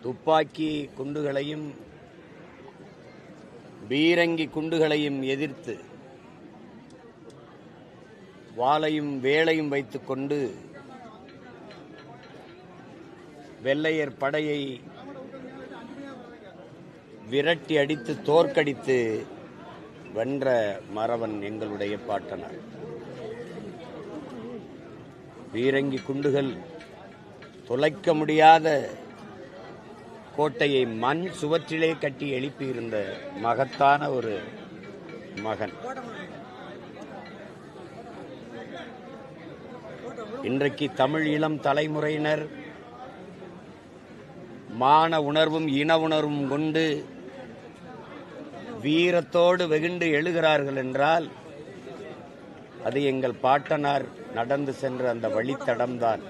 துப்பாக்கி குண்டுகளையும் பீரங்கி குண்டுகளையும் எதிர்த்து வாளையும் வேளையும் வைத்துக்கொண்டு வெள்ளையர் படையை விரட்டி அடித்து தோற்கடித்து வென்ற மறவன் எங்களுடைய பாட்டனார். பீரங்கி குண்டுகள் தொலைக்க முடியாத கோட்டையை மண் சுவற்றிலே கட்டி எழுப்பியிருந்த மகத்தான ஒரு மகன். இன்றைக்கு தமிழ் இளம் தலைமுறையினர் மான உணர்வும் இன உணர்வும் கொண்டு வீரத்தோடு வெகுண்டு எழுகிறார்கள் என்றால் அது எங்கள் பாட்டனார் நடந்து சென்ற அந்த வழித்தடம்தான்.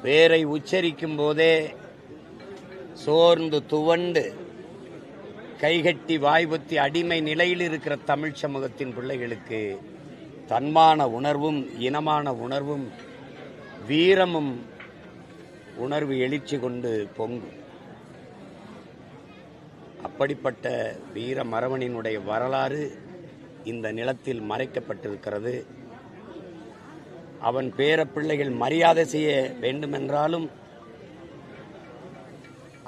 பேரை உச்சரிக்கும் போதே சோர்ந்து துவண்டு கைகட்டி வாய்புத்தி அடிமை நிலையில் இருக்கிற தமிழ் சமூகத்தின் பிள்ளைகளுக்கு தன்மான உணர்வும் இனமான உணர்வும் வீரமும் உணர்வு எழுச்சி கொண்டு பொங்கும். அப்படிப்பட்ட வீர மறவனினுடைய வரலாறு இந்த நிலத்தில் மறைக்கப்பட்டிருக்கிறது. அவன் பேர பிள்ளைகள் மரியாதை செய்ய வேண்டுமென்றாலும்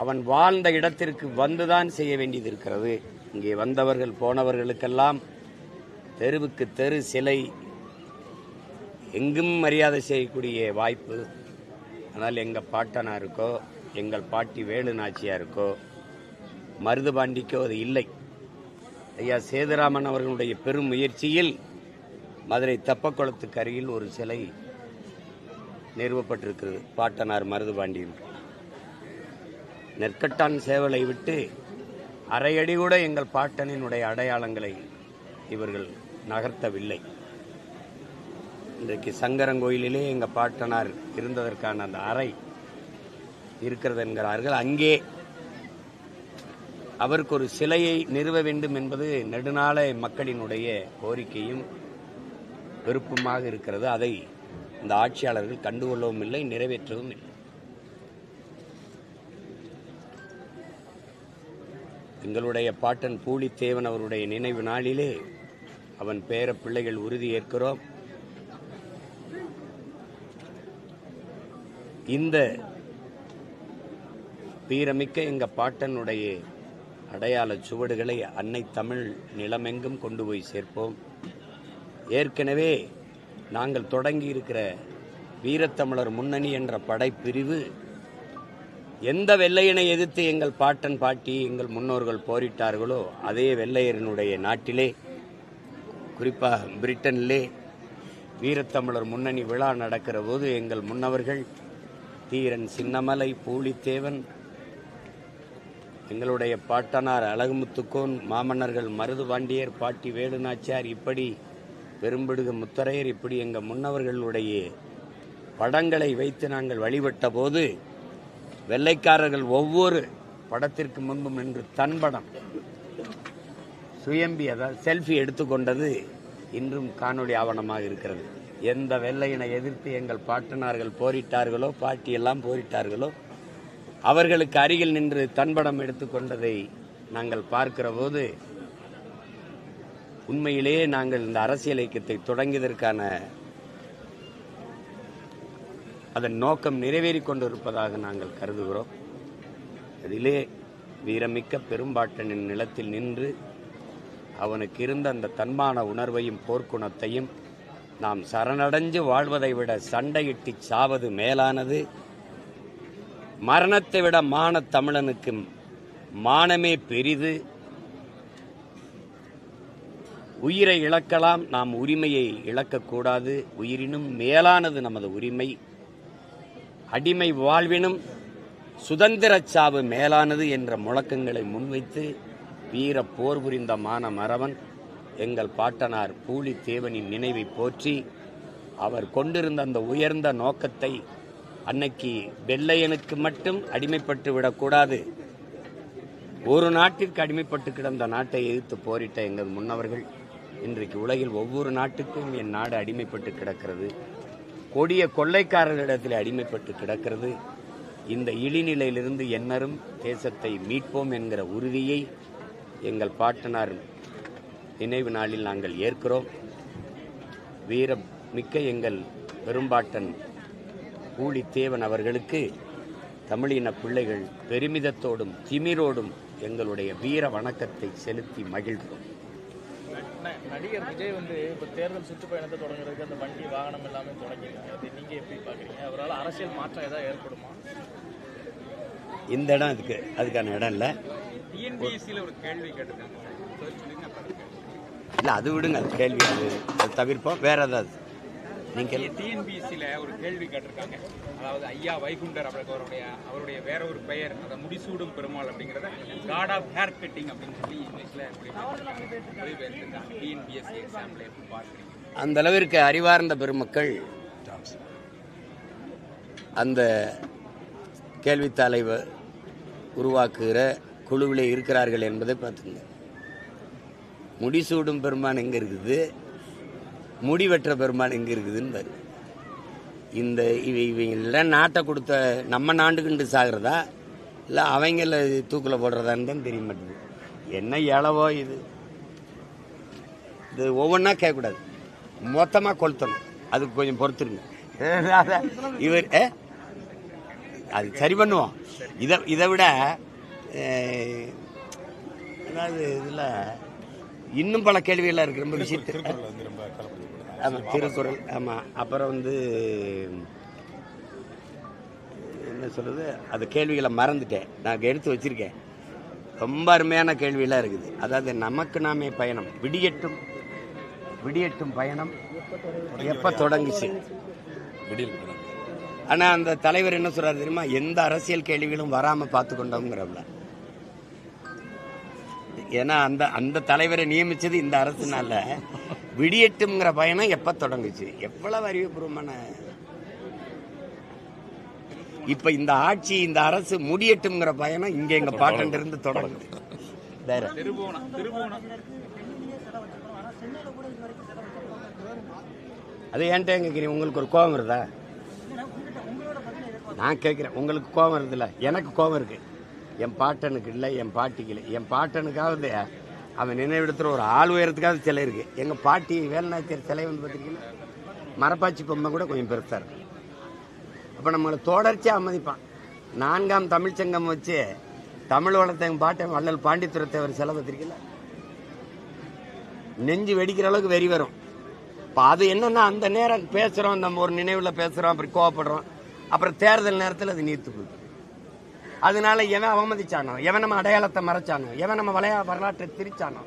அவன் வாழ்ந்த இடத்திற்கு வந்துதான் செய்ய வேண்டியது இருக்கிறது. இங்கே வந்தவர்கள் போனவர்களுக்கெல்லாம் தெருவுக்கு தெரு சிலை, எங்கும் மரியாதை செய்யக்கூடிய வாய்ப்பு. ஆனால் எங்கள் பாட்டனாருக்கோ எங்கள் பாட்டி வேலு நாச்சியாருக்கோ மருதுபாண்டிக்கோ அது இல்லை. ஐயா சேதுராமன் அவர்களுடைய பெரும் முயற்சியில் மதுரை தெப்பக்குளத்துக்கு அருகில் ஒரு சிலை நிறுவப்பட்டிருக்கிறது. பாட்டனார் மருதுபாண்டி. நெற்கட்டான் சேவலை விட்டு அரையடி கூட எங்கள் பாட்டனினுடைய அடையாளங்களை இவர்கள் நகர்த்தவில்லை. இன்றைக்கு சங்கரங்கோயிலிலே எங்கள் பாட்டனார் இருந்ததற்கான அந்த அறை இருக்கிறது என்கிறார்கள். அங்கே அவருக்கு ஒரு சிலையை நிறுவ வேண்டும் என்பது நெடுநாள மக்களினுடைய கோரிக்கையும் விருப்பமாக இருக்கிறது. அதை இந்த ஆட்சியாளர்கள் கண்டுகொள்ளவும் இல்லை, நிறைவேற்றவும் இல்லை. எங்களுடைய பாட்டன் பூலித்தேவன் அவருடைய நினைவு நாளிலே அவன் பேர பிள்ளைகள் உறுதி ஏற்கிறோம். இந்த வீரமிக்க எங்க பாட்டனுடைய அடையாள சுவடுகளை அன்னை தமிழ் நிலமெங்கும் கொண்டு போய் சேர்ப்போம். ஏற்கனவே நாங்கள் தொடங்கி இருக்கிற வீரத்தமிழர் முன்னணி என்ற படைப்பிரிவு எந்த வெள்ளையனை எதிர்த்து எங்கள் பாட்டன் பாட்டி எங்கள் முன்னோர்கள் போரிட்டார்களோ அதே வெள்ளையரினுடைய நாட்டிலே, குறிப்பாக பிரிட்டனிலே வீரத்தமிழர் முன்னணி விழா நடக்கிற போது எங்கள் முன்னவர்கள் தீரன் சின்னமலை, பூலித்தேவன், எங்களுடைய பாட்டனார் அழகுமுத்துக்கோன், மாமன்னர்கள் மருதுபாண்டியர், பாட்டி வேலுநாச்சியார், இப்படி பெரும்பிடுகு முத்தரையர், இப்படி எங்கள் முன்னவர்களுடைய படங்களை வைத்து நாங்கள் வழிபட்ட போது வெள்ளைக்காரர்கள் ஒவ்வொரு படத்திற்கு முன்பும் நின்று தன் படம் சுயம்பி, அதாவது செல்ஃபி எடுத்துக்கொண்டது இன்றும் காணொளி ஆவணமாக இருக்கிறது. எந்த வெள்ளையினை எதிர்த்து எங்கள் பாட்டனார்கள் போரிட்டார்களோ, பாட்டியெல்லாம் போரிட்டார்களோ, அவர்களுக்கு அருகில் நின்று தன்படம் எடுத்துக்கொண்டதை நாங்கள் பார்க்கிற போது உண்மையிலேயே நாங்கள் இந்த அரசியல் இயக்கத்தை தொடங்கியதற்கான அதன் நோக்கம் நிறைவேறிக் கொண்டிருப்பதாக நாங்கள் கருதுகிறோம். அதிலே வீரமிக்க பெரும்பாட்டனின் நிலத்தில் நின்று அவனுக்கு இருந்த அந்த தன்மான உணர்வையும் போர்க்குணத்தையும் நாம் சரணடைஞ்சு வாழ்வதை விட சண்டையிட்டு சாவது மேலானது, மரணத்தை விட மான தமிழனுக்கு மானமே பெரிது, உயிரை இழக்கலாம், நாம் உரிமையை இழக்கக்கூடாது, உயிரினும் மேலானது நமது உரிமை, அடிமை வாழ்வினும் சுதந்திர சாவு மேலானது என்ற முழக்கங்களை முன்வைத்து வீர போர் புரிந்த மான மறவன் எங்கள் பாட்டனார் பூலித்தேவனின் நினைவை போற்றி அவர் கொண்டிருந்த அந்த உயர்ந்த நோக்கத்தை, அன்னைக்கு வெள்ளையனுக்கு மட்டும் அடிமைப்பட்டு விடக்கூடாது, ஒரு நாட்டிற்கு அடிமைப்பட்டு கிடந்த நாட்டை எதிர்த்து போரிட்ட எங்கள் முன்னவர்கள் இன்றைக்கு உலகில் ஒவ்வொரு நாட்டுக்கும் என் நாடு அடிமைப்பட்டு கிடக்கிறது, கொடிய கொள்ளைக்காரர்களிடத்தில் அடிமைப்பட்டு கிடக்கிறது. இந்த இழிநிலையிலிருந்து எண்ணரும் தேசத்தை மீட்போம் என்கிற உறுதியை எங்கள் பாட்டனார் நினைவு நாளில் நாங்கள் ஏற்கிறோம். வீர மிக்க எங்கள் பெரும்பாட்டன் பூலித்தேவன் அவர்களுக்கு தமிழின பிள்ளைகள் பெருமிதத்தோடும் திமிரோடும் எங்களுடைய வீர வணக்கத்தை செலுத்தி மகிழ்கிறோம். நடிகர் விஜய் இப்போ தேர்தல் சுற்றுப்பயணத்தை தொடங்குறதுக்கு அந்த வண்டி வாகனம் எல்லாமே தொடங்கிருக்காங்க. அதை நீங்க எப்படி பாக்குறீங்க? அவரால் அரசியல் மாற்றம் ஏதாவது ஏற்படுமா? இந்த இடம் அதுக்கான இடம் இல்லை. டிஎன்பிஎஸ்சியில் ஒரு கேள்வி கேட்டிருக்காங்க. இல்லை, அது விடுங்க, அது கேள்வி அது தவிர்ப்போம். வேற ஏதாவது நீங்கள் டிஎன்பிஎஸ்சியில் ஒரு கேள்வி கேட்டிருக்காங்க. அதாவது ஐயா வைகுண்டர் அவருடைய வேற ஒரு பெயர், அதை முடிசூடும் பெருமாள் அப்படிங்கிறத காட் ஆஃப் ஹேர் கட்டிங் அப்படின்னு சொல்லி இங்கிலீஷில் மொழிபெயர்த்திருக்காங்க. டிஎன்பிஎஸ்சி எக்ஸாம்பிள் எப்படி பார்க்குறீங்க? அந்த அளவிற்கு அறிவார்ந்த பெருமக்கள் அந்த கேள்வித்தாளை உருவாக்குகிற குழுவிலே இருக்கிறார்கள் என்பதை பார்த்துங்க. முடிசூடும் பெருமான் எங்கே இருக்குது, முடிவெற்ற பெருமான் எங்கே இருக்குதுன்னு பாரு. இந்த இவங்கெல்லாம் நாட்டை கொடுத்த நம்ம நாண்டுக்கிண்டு சாகிறதா இல்லை அவங்கள தூக்கில் போடுறதான்னு தான் தெரிய மாட்டேங்குது. என்ன இளவோ இது ஒவ்வொன்றா கேட்கக்கூடாது, மொத்தமாக கொளுத்தணும். அதுக்கு கொஞ்சம் பொறுத்துருங்க. இவர் அது சரி பண்ணுவோம். இதை விட அதாவது இதில் இன்னும் பல கேள்விகள்லாம் இருக்குது. ரொம்ப விஷயத்து ஆமாம், திருக்குறள். ஆமாம், அப்புறம் என்ன சொல்கிறது, அது கேள்விகளை மறந்துட்டேன், நான் எடுத்து வச்சுருக்கேன். ரொம்ப அருமையான கேள்வியெல்லாம் இருக்குது. அதாவது நமக்கு நாமே பயணம், விடியட்டும் பயணம் எப்போ தொடங்குச்சு. ஆனால் அந்த தலைவர் என்ன சொல்கிறார் தெரியுமா? எந்த அரசியல் கேள்விகளும் வராமல் பார்த்து கொண்டோங்கிறவங்கள. ஏன்னா அந்த தலைவரை நியமிச்சது இந்த அரசுனால. விடியட்டும்ங்கிற பயணம் எப்ப தொடங்குச்சு? எவ்வளவு அறிவுபூர்வமான. இப்ப இந்த ஆட்சி, இந்த அரசு முடியட்டும்ங்கிற பயணம் இங்க எங்க பாட்டன் இருந்து தொடங்குது. வேற அது ஏன்ட்ட கேட்குறீங்க? உங்களுக்கு ஒரு கோபம் வருதா? நான் கேட்குறேன், உங்களுக்கு கோபம் வருதுல்ல? எனக்கு கோபம் இருக்கு. என் பாட்டனுக்கு இல்லை, என் பாட்டிக்கு இல்லை. என் பாட்டனுக்காவது அவன் நினைவிடத்துல ஒரு ஆள் உயரத்துக்காவது சிலை இருக்கு. எங்கள் பாட்டி வேலுநாச்சியார் சிலை பார்த்துருக்கீங்களா? மரப்பாச்சி பொம்மை கூட கொஞ்சம் பெருசாக இருக்கு. அப்போ நம்மளை தொடர்ச்சியாக அனுமதிப்பான். 4ஆம் தமிழ்ச்சங்கம் வச்சு தமிழ் வளர்த்த எங்கள் பாட்டை வள்ளல் பாண்டித்துரத்தேவர் சிலை பார்த்துருக்கீங்களா? நெஞ்சு வெடிக்கிற அளவுக்கு வெறி வரும். இப்போ அது என்னன்னா, அந்த நேரம் பேசுகிறோம், நம்ம ஒரு நினைவில் பேசுகிறோம், அப்படி கோவப்படுறோம், அப்புறம் தேர்தல் நேரத்தில் அது நீர்த்து போகுது. அதனால எவன் அவமதிச்சானோ, எவன் நம்ம அடையாளத்தை மறைச்சானோ, எவன் நம்ம வரலாற்றை திரிச்சானோ,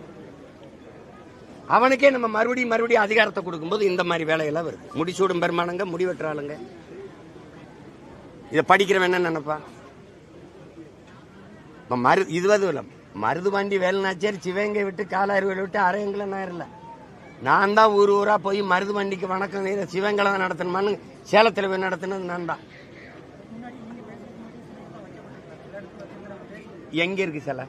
அவனுக்கே நம்ம மறுபடியும் அதிகாரத்தை கொடுக்கும்போது இந்த மாதிரி வேலையெல்லாம் வருது. முடிசூடும் பெருமானங்க, முடிவெற்றாளுங்க. இதை படிக்கிறவன் என்ன நினைப்பான்? இதுவது மருதுபாண்டி வேலுநாச்சியார் சிவகங்கை விட்டு காலாறுகளை விட்டு அரையங்களை நேரில் நான் தான் ஊரா போய் மருதுபாண்டிக்கு வணக்கம் சிவகங்களை தான் நடத்தணுமான்னு சேலத்தில் போய் நடத்தினது நான் தான். எங்க இருக்கு சிலை?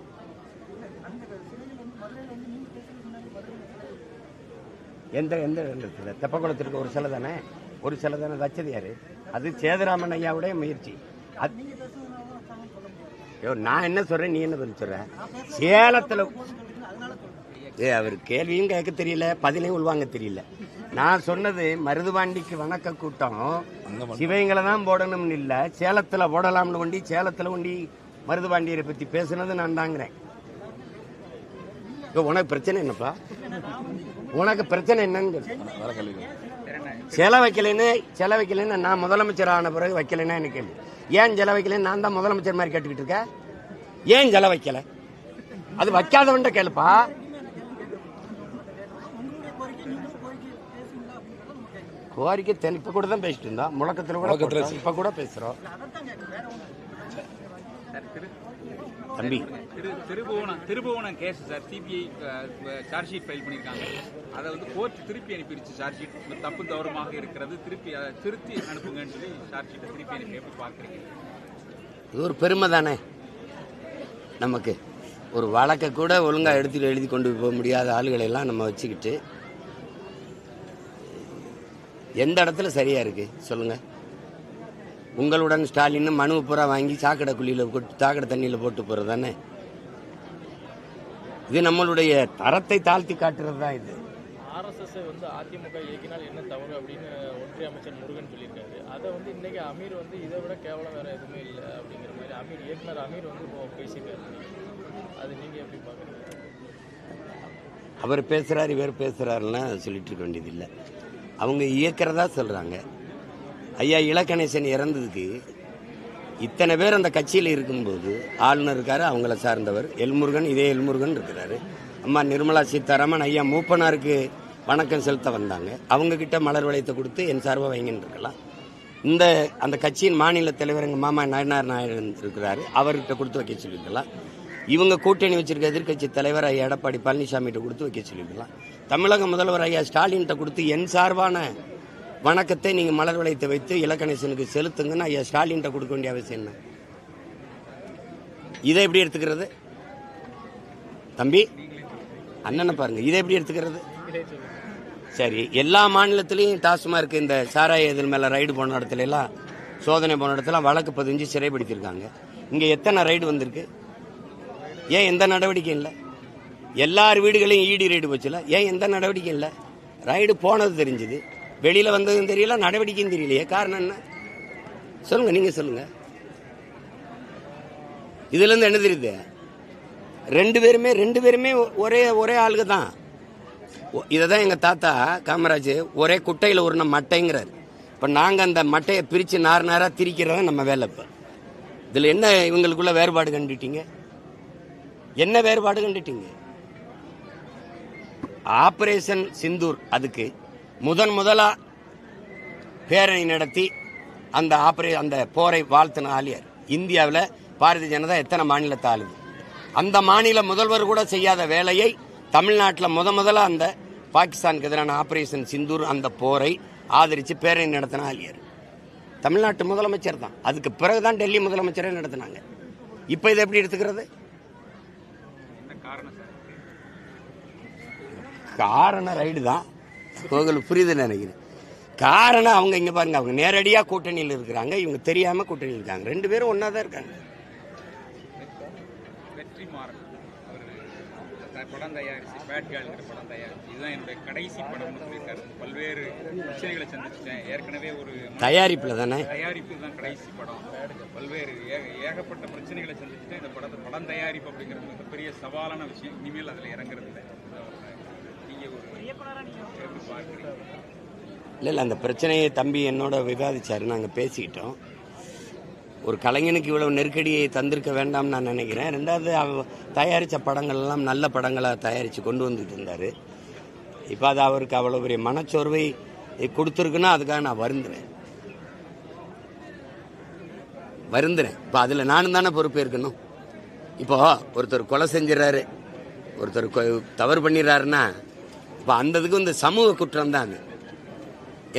எந்த இடத்துல? தெப்பக்குளத்திற்கு ஒரு சிலை தானே, ஒரு சிலை தானே. வச்சது யாரு? அது சேதுராமன் ஐயாவுடைய முயற்சி. நான் என்ன சொல்றேன், நீ என்ன பதில் சொல்ற? சேலத்துல அவர் கேள்வியும் கேட்க தெரியல, பதிலையும் உள்வாங்க தெரியல. நான் சொன்னது மருதுபாண்டிக்கு வணக்க கூட்டம் சிவகங்களை தான் போடணும்னு இல்லை, சேலத்துல போடலாம்னு ஒண்டி, சேலத்துல ஒண்டி மருதுபாண்டியரை பத்தி பேசுனது நான் தாங்கிறேன். உனக்கு பிரச்சனை என்னப்பா? உனக்கு பிரச்சனை என்னன்னு சிலை வைக்கலன்னு நான் முதலமைச்சர் ஆன பிறகு வைக்கலன்னா எனக்கு கேள்வி. ஏன் சிலை வைக்கலன்னு நான் தான் முதலமைச்சர் மாதிரி கேட்டுக்கிட்டு இருக்கேன். ஏன் சிலை வைக்கல? அது வைக்காதவன்ட்ட கேளுப்பா. கோரிக்கை இப்ப கூட தான் பேசிட்டு இருந்தோம், முழக்கத்துல கூட இப்ப கூட பேசுறோம். தம்பி, Thirupuvanam case sir, CBI charge sheet file பண்ணியிருக்காங்க. அதை கோர்ட் திருப்பி அனுப்பிடுச்சு. சார்ஜ் ஷீட் தப்பு தவறுமாக இருக்கிறது, திருத்தி அனுப்புங்கன்னு சொல்லி சார்ஜ் ஷீட்டை திருப்பி அனுப்பி எப்படி பார்க்குறீங்க? இது ஒரு பெருமை தானே நமக்கு. ஒரு வழக்கை கூட ஒழுங்காக எழுதி கொண்டு போக முடியாத ஆளுகளை எல்லாம் நம்ம வச்சுக்கிட்டு எந்த இடத்துல சரியா இருக்கு சொல்லுங்க? உங்களுடன் ஸ்டாலின் மனு பூரா வாங்கி சாக்கடை குழியில சாக்கடை தண்ணியில போட்டு போறது தானே. இது நம்மளுடைய தரத்தை தாழ்த்தி காட்டுறது தான். இது ஆர்எஸ்எஸ் வந்து அதிமுக இயக்கினால் என்ன தவறு அப்படின்னு ஒன்றிய அமைச்சர் முருகன் சொல்லியிருக்காரு. அதை வந்து இன்னைக்கு அமீர் வந்து இதை விட கேவலம் வேற எதுவுமே இல்லை அப்படிங்கிற மாதிரி அமீர் இயக்குனர் அமீர் வந்து பேசியிருக்காரு. அது நீங்க எப்படி பாக்குறீங்க? அவர் பேசுறாரு இவர் பேசுறாருன்னா சொல்லிட்டு இருக்க வேண்டியது இல்லை. அவங்க இயக்கிறதா சொல்றாங்க. ஐயா இலக்கணேசன் இறந்ததுக்கு இத்தனை பேர் அந்த கட்சியில் இருக்கும்போது ஆளுநர் இருக்காரு, அவங்கள சார்ந்தவர் எல்முருகன், இதே எல்முருகன் இருக்கிறாரு. அம்மா நிர்மலா சீதாராமன் ஐயா மூப்பனாருக்கு வணக்கம் செலுத்த வந்தாங்க. அவங்க கிட்ட மலர் வளையத்தை கொடுத்து என் சார்பாக வைங்கன்னு இருக்கலாம். அந்த கட்சியின் மாநில தலைவர் எங்கள் மாமா நயனார் நாயர் இருக்கிறாரு, அவர்கிட்ட கொடுத்து வைக்க சொல்லியிருக்கலாம். இவங்க கூட்டணி வச்சிருக்க எதிர்கட்சி தலைவர் ஐயா எடப்பாடி பழனிசாமிகிட்ட கொடுத்து வைக்க சொல்லியிருக்கலாம். தமிழக முதல்வர் ஐயா ஸ்டாலின்கிட்ட கொடுத்து என் சார்பான வணக்கத்தை நீங்கள் மலர் வளையத்தை வைத்து இலக்கணேசனுக்கு செலுத்துங்கன்னு ஐயா ஸ்டாலின்கிட்ட கொடுக்க வேண்டிய அவசியம் என்ன? இதை எப்படி எடுத்துக்கிறது தம்பி? அண்ணனை பாருங்க, இதை எப்படி எடுத்துக்கிறது? சரி, எல்லா மாநிலத்திலையும் டாஸ்மார்க் இந்த சாராய இதில் மேலே ரைடு போன இடத்துல எல்லாம் சோதனை போன இடத்துல வழக்கு பதிஞ்சு சிறைப்படுத்தியிருக்காங்க. இங்கே எத்தனை ரைடு வந்திருக்கு? ஏன் எந்த நடவடிக்கை இல்லை? எல்லார் வீடுகளையும் ஈடி ரைடு போச்சுல, ஏன் எந்த நடவடிக்கை இல்லை? ரைடு போனது தெரிஞ்சுது, வெளியில வந்ததும் தெரியல, நடவடிக்கையும் தெரியலையே. காரணம் என்ன சொல்லுங்க, நீங்க சொல்லுங்க. இதுல இருந்து என்ன தெரியுது? ரெண்டு பேருமே ஒரே ஆளுக தான். இததான் எங்க தாத்தா காமராஜ் ஒரே குட்டையில ஒரு மட்டைங்கிறாரு. இப்ப நாங்க அந்த மட்டையை பிரிச்சு நாரா திரிக்கிறதா நம்ம வேலை. இப்ப இதுல என்ன இவங்களுக்குள்ள வேறுபாடு கண்டுட்டீங்க? என்ன வேறுபாடு கண்டுட்டீங்க? ஆபரேஷன் சிந்தூர் அதுக்கு முதலா பேரணி நடத்தி அந்த போரை வாழ்த்தின ஆலியார். இந்தியாவில் பாரதிய ஜனதா எத்தனை மாநிலத்தை ஆளுது? அந்த மாநில முதல்வர் கூட செய்யாத வேலையை தமிழ்நாட்டில் முதலா அந்த பாகிஸ்தானுக்கு எதிரான ஆபரேஷன் சிந்தூர் அந்த போரை ஆதரித்து பேரணி நடத்தின ஆலியார் தமிழ்நாட்டு முதலமைச்சர் தான். அதுக்கு பிறகுதான் டெல்லி முதலமைச்சரே நடத்தினாங்க. இப்போ இதை எப்படி எடுத்துக்கிறது? காரணம் ரைடு தான். உங்களுக்கு புரியுதுன்னு நினைக்கிறேன். காரணம் அவங்க இங்க பாருங்க, அவங்க நேரடியாக கூட்டணியில் இருக்கிறாங்க, இவங்க தெரியாம கூட்டணியில் இருக்காங்க. ரெண்டு பேரும் ஒன்னா தான் இருக்காங்க. படம் தயாரிச்சு பேட்கால்ங்கிற படம் தயாரிச்சு இதுதான் என்னுடைய கடைசி படம்னு சொல்லியிருக்காரு. பல்வேறு பிரச்சனைகளை சந்திச்சிட்டேன். ஏற்கனவே ஒரு தயாரிப்புல தானே, தயாரிப்பு தான் கடைசி படம். பல்வேறு ஏகப்பட்ட பிரச்சனைகளை சந்திச்சுட்டேன். இந்த படம் தயாரிப்பு அப்படிங்கிறது மிகப்பெரிய சவாலான விஷயம். இனிமேல் அதில் இறங்குறது இல்லை. நீங்க ஒரு எப்படி பார்க்குறீங்க? இல்லை அந்த பிரச்சனையை தம்பி என்னோட விவாதிச்சாரு, நாங்கள் பேசிக்கிட்டோம். ஒரு கலைஞனுக்கு இவ்வளவு நெருக்கடியை தந்திருக்க வேண்டாம்னு நான் நினைக்கிறேன். ரெண்டாவது தயாரித்த படங்கள் எல்லாம் நல்ல படங்களை தயாரித்து கொண்டு வந்துட்டு இருந்தார். இப்போ அது அவருக்கு அவ்வளோ பெரிய மனச்சோர்வை கொடுத்துருக்குன்னா அதுக்காக நான் வருந்துறேன். இப்போ அதில் நானும் தானே பொறுப்பேற்கணும். இப்போ ஒருத்தர் கொலை செஞ்சிடறாரு, ஒருத்தர் தவறு பண்ணிடுறாருன்னா இப்போ அந்த இதுக்கு இந்த சமூக குற்றம் தான்.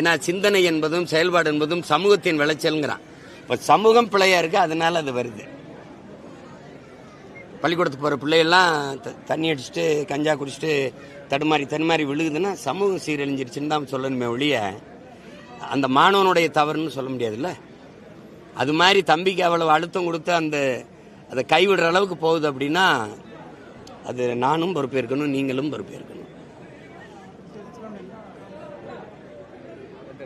ஏன்னா சிந்தனை என்பதும் செயல்பாடு என்பதும் சமூகத்தின் விளைச்சல்ங்கிறான். இப்போ சமூகம் பிள்ளையா இருக்கு, அதனால அது வருது. பள்ளிக்கூடத்துக்கு போகிற பிள்ளையெல்லாம் தண்ணி அடிச்சுட்டு கஞ்சா குடிச்சிட்டு தடுமாறி விழுகுதுன்னா சமூகம் சீரழிஞ்சிருச்சுன்னு தான் சொல்லணுமே ஒழிய அந்த மாணவனுடைய தவறுன்னு சொல்ல முடியாதுல்ல. அது மாதிரி தம்பிக்கு அவ்வளவு அழுத்தம் கொடுத்து அதை கைவிடுற அளவுக்கு போகுது அப்படின்னா அது நானும் பொறுப்பேற்கணும், நீங்களும் பொறுப்பேற்கணும்.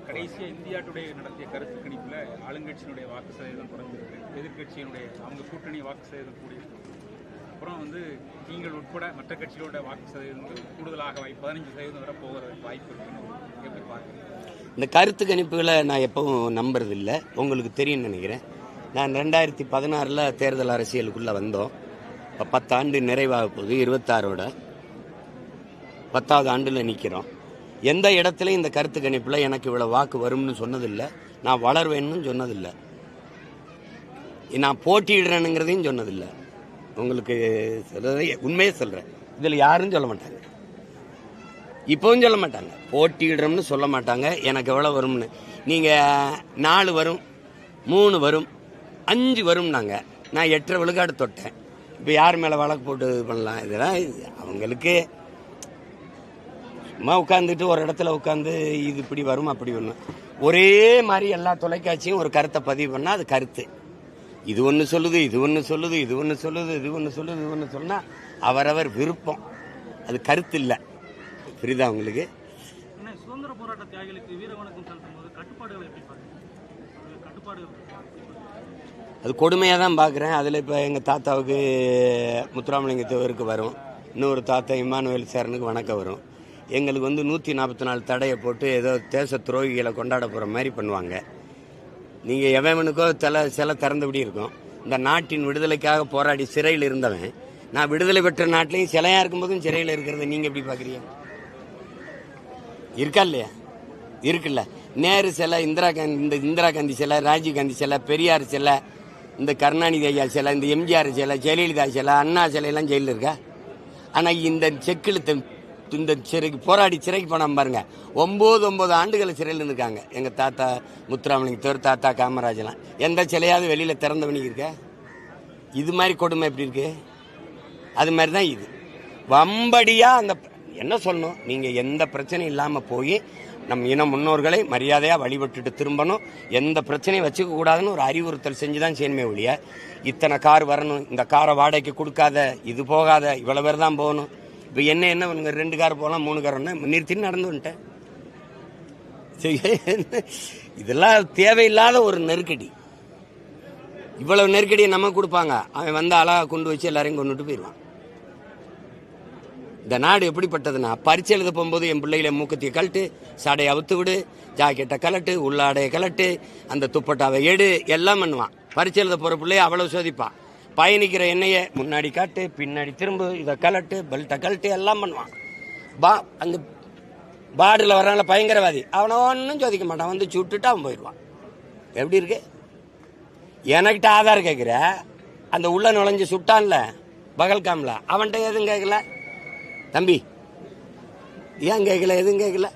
கடைசியாக இந்தியா டுடே நடத்திய கருத்து கணிப்பில் ஆளுங்கட்சியினுடைய வாக்கு சதவீதம் குறைஞ்சிருக்கு, எதிர்கட்சியினுடைய அவங்க கூட்டணி வாக்கு சதவீதம் கூடியிருக்கு. அப்புறம் நீங்கள் உட்பட மற்ற கட்சிகளோட வாக்கு சதவீதங்கள் கூடுதலாக 15% வரை போகிறதுக்கு வாய்ப்பு இருக்குன்னு எப்படி பார்க்குறீங்க? இந்த கருத்து கணிப்புகளை நான் எப்பவும் நம்புறதில்லை, உங்களுக்கு தெரியும்னு நினைக்கிறேன். நான் 2016 தேர்தல் அரசியலுக்குள்ளே வந்தோம். இப்போ 10 ஆண்டு நிறைவாக போகுது. 26ஓட 10வது ஆண்டில் நிற்கிறோம். எந்த இடத்துலையும் இந்த கருத்து கணிப்பில் எனக்கு இவ்வளோ வாக்கு வரும்னு சொன்னதில்லை, நான் வளர்வேன்னு சொன்னதில்லை, நான் போட்டியிடுறேனுங்கிறதையும் சொன்னதில்லை. உங்களுக்கு சொல்றதை உண்மையே சொல்கிறேன். இதில் யாரும் சொல்ல மாட்டாங்க, இப்போவும் சொல்ல மாட்டாங்க, போட்டியிடுறோம்னு சொல்ல மாட்டாங்க எனக்கு எவ்வளோ வரும்னு. நீங்கள் 4 வரும், 3 வரும், 5 வரும். நான் 8.5 விழுக்காடு தொட்டேன். இப்போ யார் மேலே வழக்கு போட்டு இது பண்ணலாம்? இதெல்லாம் அவங்களுக்கு சும்மா உட்காந்துட்டு ஒரு இடத்துல உட்காந்து இது இப்படி வரும் அப்படி வரும், ஒரே மாதிரி எல்லா தொலைக்காட்சியும் ஒரு கருத்தை பதிவு பண்ணால் அது கருத்து. இது ஒன்று சொல்லுது, இது ஒன்று சொல்லுது, இது ஒன்று சொல்லுது, இது ஒன்று சொல்லுது, இது ஒன்று சொன்னால் அவரவர் விருப்பம், அது கருத்து இல்லை. புரியுதா உங்களுக்கு? சுதந்திர போராட்ட தியாகிகளுக்கு வீர வணக்கம் செலுத்தும் போது கட்டுப்பாடுகள் எப்படி பாருங்க? கட்டுப்பாடுகள் அது கொடுமையாக தான் பார்க்குறேன். அதில் இப்போ எங்கள் தாத்தாவுக்கு முத்துராமலிங்க தேவருக்கு வரும், இன்னொரு தாத்தா இமானுவேல் சேரனுக்கு வணக்கம் வரும். எங்களுக்கு 144 தடையை போட்டு ஏதோ தேச துரோகிகளை கொண்டாட போகிற மாதிரி பண்ணுவாங்க. நீங்கள் எவனுக்கோ சில திறந்தபடி இருக்கும். இந்த நாட்டின் விடுதலைக்காக போராடி சிறையில் இருந்தவன், நான் விடுதலை பெற்ற நாட்டிலையும் சிலையாக இருக்கும்போதும் சிறையில் இருக்கிறத நீங்கள் எப்படி பார்க்குறீங்க? இருக்கா இல்லையா? இருக்குல்ல. நேரு சிலை, இந்திரா காந்தி சிலை, ராஜீவ் காந்தி சிலை, பெரியார் சிலை, இந்த கருணாநிதி ஐயா சிலை, இந்த எம்ஜிஆர் சிலை, ஜெயலலிதா சிலை, அண்ணா சிலையெல்லாம் ஜெயிலில் இருக்கா? ஆனால் இந்த செக்கிழுத்த இந்த சிறைக்கு போராடி சிறைக்கு போனாம பாருங்க, 9 ஆண்டுகள் சிறையில் இருந்திருக்காங்க. எங்கள் தாத்தா முத்துராமலிங்க தேவர், தாத்தா காமராஜெல்லாம். எந்த சிலையாவது வெளியில் திறந்த பண்ணி இருக்க? இது மாதிரி கொடுமை எப்படி இருக்கு? அது மாதிரி தான் இது. வம்படியாக அந்த என்ன சொல்லணும், நீங்கள் எந்த பிரச்சனையும் இல்லாமல் போய் நம் இன முன்னோர்களை மரியாதையாக வழிபட்டுட்டு திரும்பணும். எந்த பிரச்சனையும் வச்சுக்க கூடாதுன்னு ஒரு அறிவுறுத்தல் செஞ்சு தான் செய்யணுமே ஒழிய, இத்தனை கார் வரணும், இந்த காரை வாடகைக்கு கொடுக்காத, இது போகாத, இவ்வளோ பேர் தான் போகணும். இப்போ என்ன பண்ணுங்க, 2 கார் போகலாம், 3 கார் நிறுத்தின்னு நடந்து வந்துட்டேன். இதெல்லாம் தேவையில்லாத ஒரு நெருக்கடி. இவ்வளவு நெருக்கடியை நம்ம கொடுப்பாங்க, அவன் வந்து அழகாக கொண்டு வச்சு எல்லாரையும் கொண்டுட்டு போயிடுவான். இந்த நாடு எப்படிப்பட்டதுன்னா, பரிச்சை எழுத போகும்போது என் பிள்ளைகளை மூக்கத்தியை கழட்டு, சாடையை அவுத்து விடு, ஜாக்கெட்டை கலட்டு, உள்ளாடையை கலட்டு, அந்த துப்பட்டாவை எடு, எல்லாம் பண்ணுவான். பரிச்சை எழுத போகிற பிள்ளைய அவ்வளவு சோதிப்பான். பயணிக்கிற எண்ணெயை முன்னாடி காட்டு, பின்னாடி திரும்ப, இதை கலட்டு, பெல்ட்டை கழட்டு, எல்லாம் பண்ணுவான். அங்கே பார்டரில் வர்றாங்கள பயங்கரவாதி, அவனை ஒன்றும் சோதிக்க மாட்டான், வந்து சுட்டுட்டு அவன் போயிடுவான். எப்படி இருக்கு? எனக்கிட்ட ஆதார் கேட்குற, அந்த உள்ள நுழைஞ்சு சுட்டான்ல பகல்காமில், அவன்கிட்ட எதுவும் கேட்கல தம்பி, ஏன் கேட்கல, எதுவும் கேட்கல.